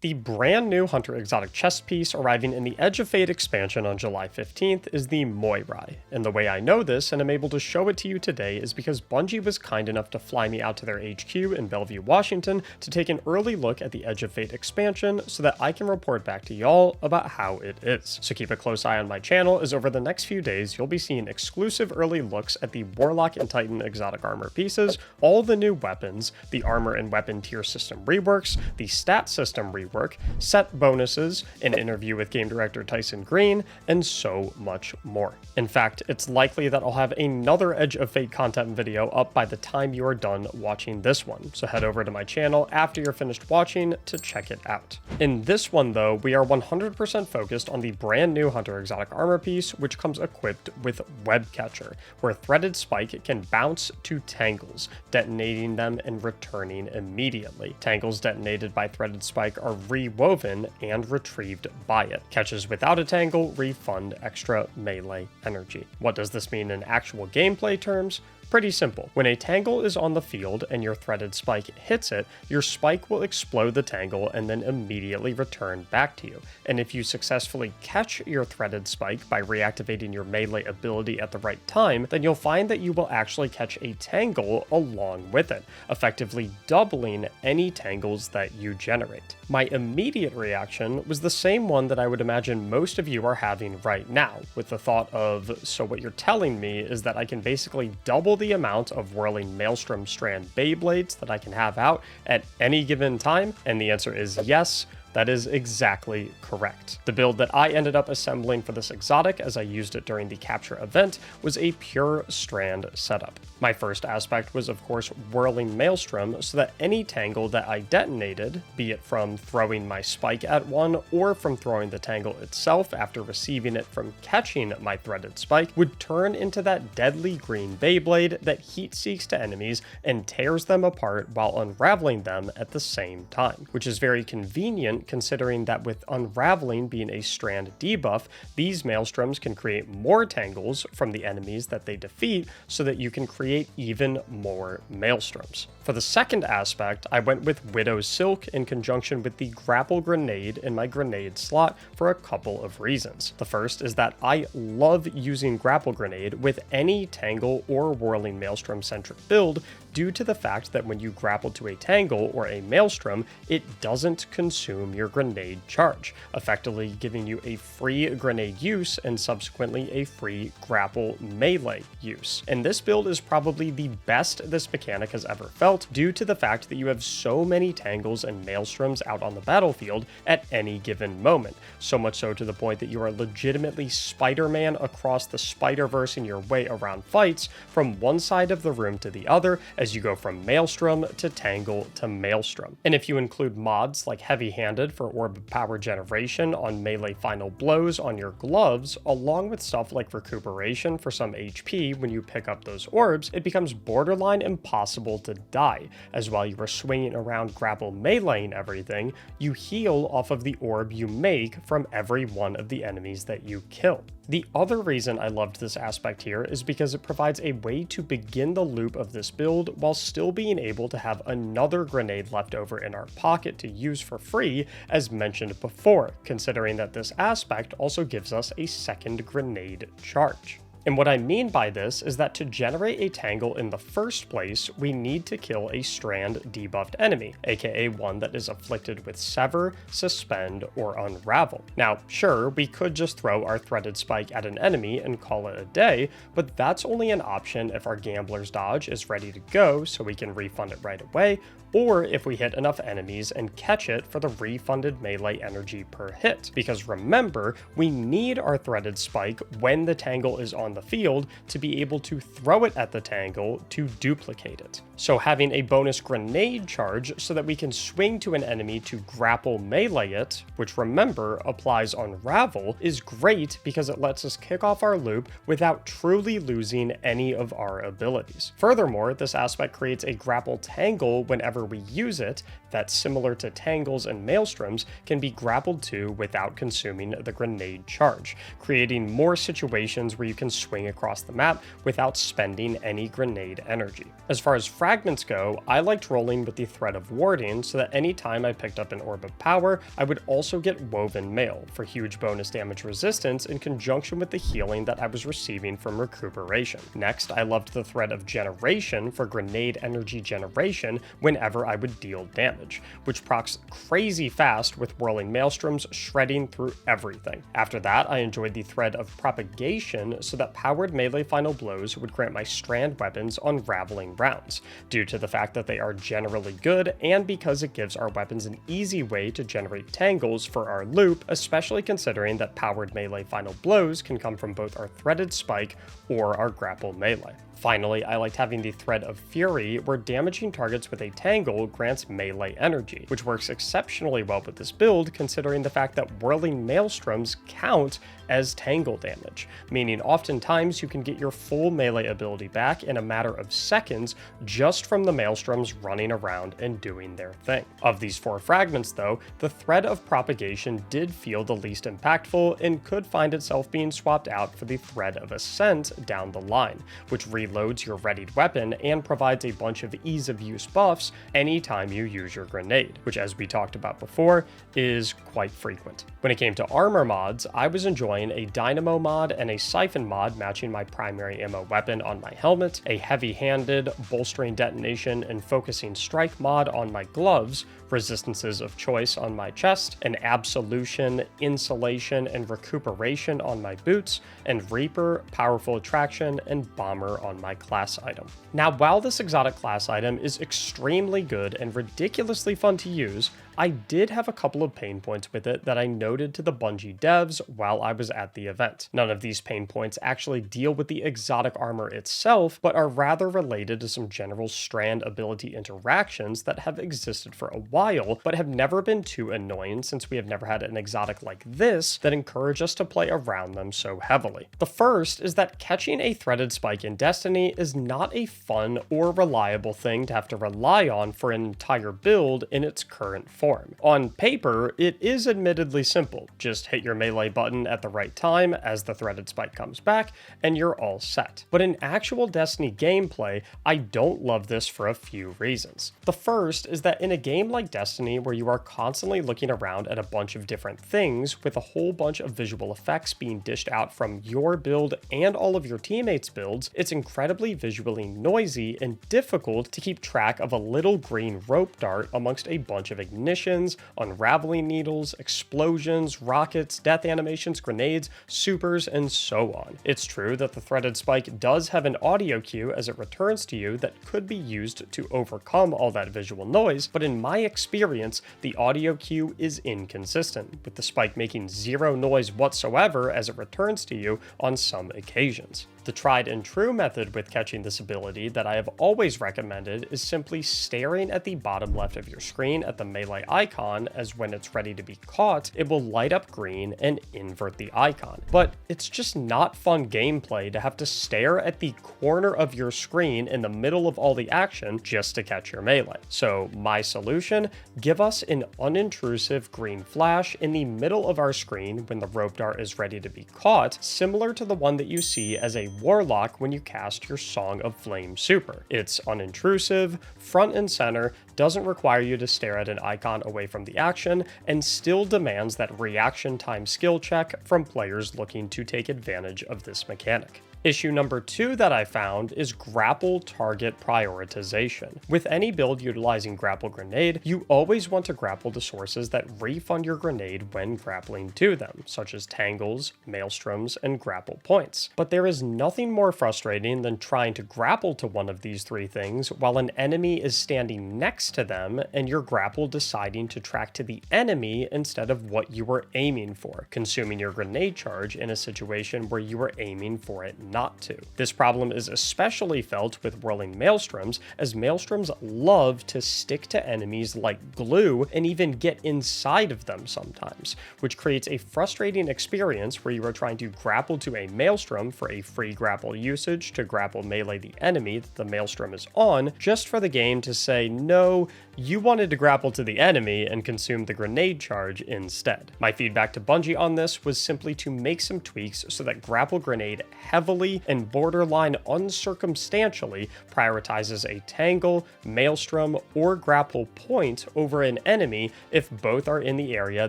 The brand new Hunter Exotic chest piece arriving in the Edge of Fate expansion on July 15th is the Moirai, and the way I know this and am able to show it to you today is because Bungie was kind enough to fly me out to their HQ in Bellevue, Washington to take an early look at the Edge of Fate expansion so that I can report back to y'all about how it is. So keep a close eye on my channel, as over the next few days you'll be seeing exclusive early looks at the Warlock and Titan exotic armor pieces, all the new weapons, the armor and weapon tier system reworks, the stat system rework, set bonuses, an interview with game director Tyson Green, and so much more. In fact, it's likely that I'll have another Edge of Fate content video up by the time you are done watching this one, so head over to my channel after you're finished watching to check it out. In this one though, we are 100% focused on the brand new Hunter Exotic armor piece, which comes equipped with Web Catcher, where Threaded Spike can bounce to tangles, detonating them and returning immediately. Tangles detonated by Threaded Spike are rewoven and retrieved by it. Catches without a tangle refund extra melee energy. What does this mean in actual gameplay terms? Pretty simple. When a tangle is on the field and your Threaded Spike hits it, your spike will explode the tangle and then immediately return back to you. And if you successfully catch your Threaded Spike by reactivating your melee ability at the right time, then you'll find that you will actually catch a tangle along with it, effectively doubling any tangles that you generate. My immediate reaction was the same one that I would imagine most of you are having right now, with the thought of, so what you're telling me is that I can basically double the amount of whirling Maelstrom Strand Beyblades that I can have out at any given time? And the answer is yes. That is exactly correct. The build that I ended up assembling for this exotic, as I used it during the capture event, was a pure Strand setup. My first aspect was of course whirling Maelstrom so that any tangle that I detonated, be it from throwing my spike at one or from throwing the tangle itself after receiving it from catching my Threaded Spike, would turn into that deadly green Beyblade that heat seeks to enemies and tears them apart while unraveling them at the same time, which is very convenient considering that with unraveling being a Strand debuff, these Maelstroms can create more tangles from the enemies that they defeat so that you can create even more Maelstroms. For the second aspect, I went with Widow's Silk in conjunction with the Grapple grenade in my grenade slot for a couple of reasons. The first is that I love using Grapple grenade with any tangle or whirling Maelstrom centric build due to the fact that when you grapple to a tangle or a Maelstrom, it doesn't consume your grenade charge, effectively giving you a free grenade use and subsequently a free grapple melee use. And this build is probably the best this mechanic has ever felt due to the fact that you have so many tangles and Maelstroms out on the battlefield at any given moment, so much so to the point that you are legitimately Spider-Man across the Spider-Verse in your way around fights from one side of the room to the other as you go from Maelstrom to tangle to Maelstrom. And if you include mods like Heavy-Handed for orb power generation on melee final blows on your gloves, along with stuff like recuperation for some HP when you pick up those orbs, it becomes borderline impossible to die, as while you are swinging around grapple meleeing everything, you heal off of the orb you make from every one of the enemies that you kill. The other reason I loved this aspect here is because it provides a way to begin the loop of this build while still being able to have another grenade left over in our pocket to use for free, as mentioned before, considering that this aspect also gives us a second grenade charge. And what I mean by this is that to generate a tangle in the first place, we need to kill a Strand debuffed enemy, aka one that is afflicted with Sever, Suspend, or Unravel. Now, sure, we could just throw our Threaded Spike at an enemy and call it a day, but that's only an option if our Gambler's Dodge is ready to go so we can refund it right away, or if we hit enough enemies and catch it for the refunded melee energy per hit. Because remember, we need our Threaded Spike when the tangle is on the field to be able to throw it at the tangle to duplicate it. So having a bonus grenade charge so that we can swing to an enemy to grapple melee it, which remember applies Unravel, is great because it lets us kick off our loop without truly losing any of our abilities. Furthermore, this aspect creates a grapple tangle whenever we use it, that, similar to Tangles and Maelstroms, can be grappled to without consuming the grenade charge, creating more situations where you can swing across the map without spending any grenade energy. As far as fragments go, I liked rolling with the thread of warding so that anytime I picked up an orb of power, I would also get woven mail for huge bonus damage resistance in conjunction with the healing that I was receiving from recuperation. Next, I loved the thread of generation for grenade energy generation whenever I would deal damage, which procs crazy fast with whirling maelstroms shredding through everything. After that, I enjoyed the thread of propagation so that powered melee final blows would grant my Strand weapons unraveling rounds, due to the fact that they are generally good and because it gives our weapons an easy way to generate tangles for our loop, especially considering that powered melee final blows can come from both our threaded spike or our grapple melee. Finally, I liked having the thread of fury, where damaging targets with a tangle grants melee energy, which works exceptionally well with this build considering the fact that whirling maelstroms count as tangle damage, meaning oftentimes you can get your full melee ability back in a matter of seconds just from the maelstroms running around and doing their thing. Of these 4 fragments though, the thread of propagation did feel the least impactful and could find itself being swapped out for the thread of ascent down the line, which reloads your readied weapon and provides a bunch of ease of use buffs anytime you use your grenade, which, as we talked about before, is quite frequent. When it came to armor mods, I was enjoying a dynamo mod and a siphon mod matching my primary ammo weapon on my helmet, a heavy-handed bolstering detonation and focusing strike mod on my gloves, resistances of choice on my chest, an absolution, insulation, and recuperation on my boots, and Reaper, powerful attraction, and bomber on my class item. Now, while this exotic class item is extremely good and ridiculously fun to use, I did have a couple of pain points with it that I noted to the Bungie devs while I was at the event. None of these pain points actually deal with the exotic armor itself, but are rather related to some general Strand ability interactions that have existed for a while, but have never been too annoying since we have never had an exotic like this that encourage us to play around them so heavily. The first is that catching a threaded spike in Destiny is not a fun or reliable thing to have to rely on for an entire build in its current form. On paper, it is admittedly simple. Just hit your melee button at the right time as the threaded spike comes back, and you're all set. But in actual Destiny gameplay, I don't love this for a few reasons. The first is that in a game like Destiny, where you are constantly looking around at a bunch of different things, with a whole bunch of visual effects being dished out from your build and all of your teammates' builds, it's incredibly visually noisy and difficult to keep track of a little green rope dart amongst a bunch of ignitions, unraveling needles, explosions, rockets, death animations, grenades, supers, and so on. It's true that the threaded spike does have an audio cue as it returns to you that could be used to overcome all that visual noise, but in my experience, the audio cue is inconsistent, with the spike making zero noise whatsoever as it returns to you on some occasions. The tried and true method with catching this ability that I have always recommended is simply staring at the bottom left of your screen at the melee icon, as when it's ready to be caught, it will light up green and invert the icon. But it's just not fun gameplay to have to stare at the corner of your screen in the middle of all the action just to catch your melee. So my solution, give us an unintrusive green flash in the middle of our screen when the rope dart is ready to be caught, similar to the one that you see as a warlock when you cast your Song of Flame super. It's unintrusive, front and center, doesn't require you to stare at an icon away from the action, and still demands that reaction time skill check from players looking to take advantage of this mechanic. Issue number 2 that I found is grapple target prioritization. With any build utilizing grapple grenade, you always want to grapple to sources that refund your grenade when grappling to them, such as tangles, maelstroms, and grapple points. But there is nothing more frustrating than trying to grapple to one of these 3 things while an enemy is standing next to them and your grapple deciding to track to the enemy instead of what you were aiming for, consuming your grenade charge in a situation where you were aiming for it not to. This problem is especially felt with whirling maelstroms, as maelstroms love to stick to enemies like glue and even get inside of them sometimes, which creates a frustrating experience where you are trying to grapple to a maelstrom for a free grapple usage to grapple melee the enemy that the maelstrom is on, just for the game to say, no, you wanted to grapple to the enemy and consume the grenade charge instead. My feedback to Bungie on this was simply to make some tweaks so that Grapple Grenade heavily and borderline uncircumstantially prioritizes a Tangle, Maelstrom, or Grapple point over an enemy if both are in the area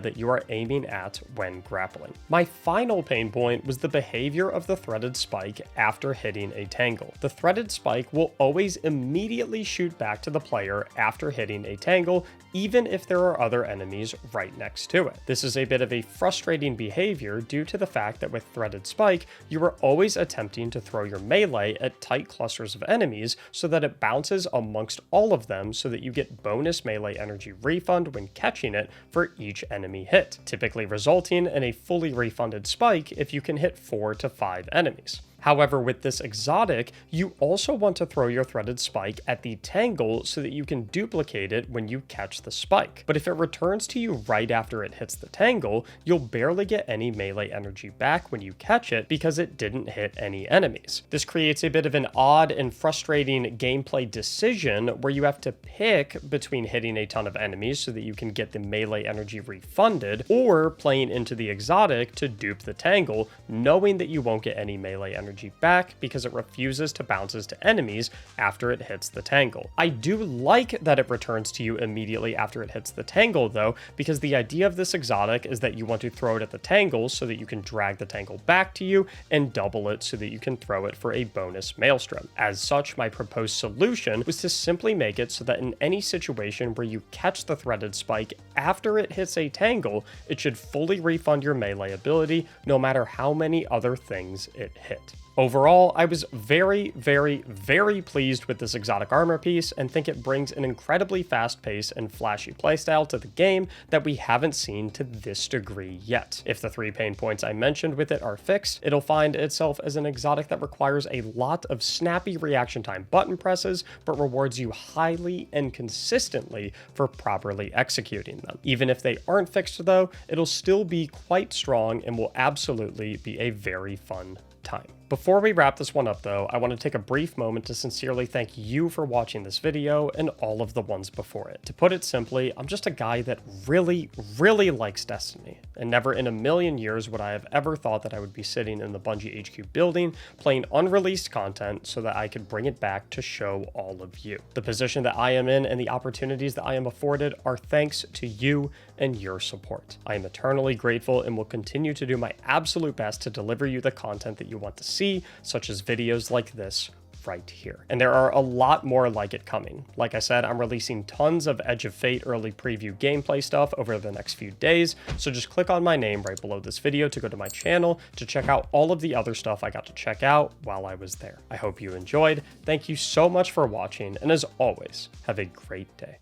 that you are aiming at when grappling. My final pain point was the behavior of the threaded spike after hitting a Tangle. The threaded spike will always immediately shoot back to the player after hitting a Tangle, even if there are other enemies right next to it. This is a bit of a frustrating behavior due to the fact that with threaded spike, you are always attempting to throw your melee at tight clusters of enemies so that it bounces amongst all of them so that you get bonus melee energy refund when catching it for each enemy hit, typically resulting in a fully refunded spike if you can hit 4 to 5 enemies. However, with this exotic, you also want to throw your threaded spike at the Tangle so that you can duplicate it when you catch the spike. But if it returns to you right after it hits the Tangle, you'll barely get any melee energy back when you catch it because it didn't hit any enemies. This creates a bit of an odd and frustrating gameplay decision where you have to pick between hitting a ton of enemies so that you can get the melee energy refunded, or playing into the exotic to dupe the Tangle, knowing that you won't get any melee energy back because it refuses to bounces to enemies after it hits the Tangle. I do like that it returns to you immediately after it hits the Tangle though, because the idea of this exotic is that you want to throw it at the Tangle so that you can drag the Tangle back to you and double it so that you can throw it for a bonus Maelstrom. As such, my proposed solution was to simply make it so that in any situation where you catch the threaded spike after it hits a Tangle, it should fully refund your melee ability no matter how many other things it hit. Overall, I was very pleased with this exotic armor piece and think it brings an incredibly fast pace and flashy playstyle to the game that we haven't seen to this degree yet. If the 3 pain points I mentioned with it are fixed, it'll find itself as an exotic that requires a lot of snappy reaction time button presses, but rewards you highly and consistently for properly executing them. Even if they aren't fixed though, it'll still be quite strong and will absolutely be a very fun time. Before we wrap this one up though, I want to take a brief moment to sincerely thank you for watching this video and all of the ones before it. To put it simply, I'm just a guy that really likes Destiny, and never in a million years would I have ever thought that I would be sitting in the Bungie HQ building playing unreleased content so that I could bring it back to show all of you. The position that I am in and the opportunities that I am afforded are thanks to you and your support. I am eternally grateful and will continue to do my absolute best to deliver you the content that you want to see, such as videos like this right here. And there are a lot more like it coming. Like I said, I'm releasing tons of Edge of Fate early preview gameplay stuff over the next few days, so just click on my name right below this video to go to my channel to check out all of the other stuff I got to check out while I was there. I hope you enjoyed. Thank you so much for watching, and as always, have a great day.